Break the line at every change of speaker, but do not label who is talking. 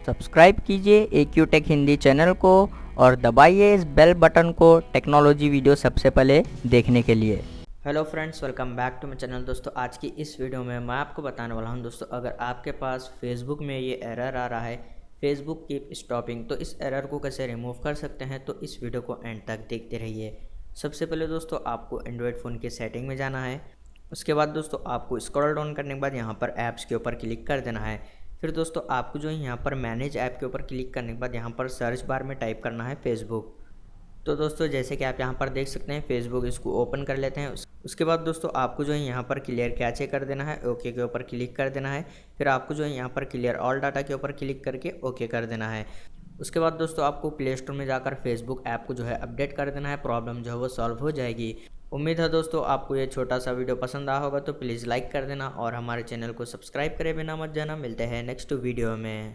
Subscribe कीजिए AQ take Hindi channel को और दबाइए इस बेल बटन को टेक्नोलॉजी वीडियो सबसे पहले देखने के लिए। Hello friends, welcome back to my channel. दोस्तों आज की इस वीडियो में मैं आपको बताने वाला हूं दोस्तों, अगर आपके पास फेसबुक में ये एरर आ रहा है फेसबुक कीप स्टॉपिंग, तो इस एरर को कैसे रिमूव कर सकते हैं, तो इस वीडियो को एंड तक देखते रहिए। सबसे पहले दोस्तों आपको एंड्रॉयड फ़ोन की सेटिंग में जाना है। उसके बाद दोस्तों आपको स्क्रॉल डाउन करने के बाद यहाँ पर ऐप्स के ऊपर क्लिक कर देना है। फिर दोस्तों आपको जो है यहाँ पर मैनेज ऐप के ऊपर क्लिक करने के बाद यहाँ पर सर्च बार में टाइप करना है फेसबुक। तो दोस्तों जैसे कि आप यहाँ पर देख सकते हैं फेसबुक, इसको ओपन कर लेते हैं। उसके बाद दोस्तों आपको जो है यहाँ पर क्लियर कैचे कर देना है, ओके के ऊपर क्लिक कर देना है। फिर आपको जो है यहाँ पर क्लियर ऑल डाटा के ऊपर क्लिक करके ओके कर देना है। उसके बाद दोस्तों आपको प्ले स्टोर में जाकर फेसबुक ऐप को जो है अपडेट कर देना है, प्रॉब्लम जो है वो सॉल्व हो जाएगी। उम्मीद है दोस्तों आपको ये छोटा सा वीडियो पसंद आया होगा, तो प्लीज़ लाइक कर देना और हमारे चैनल को सब्सक्राइब करे बिना मत जाना। मिलते हैं नेक्स्ट वीडियो में।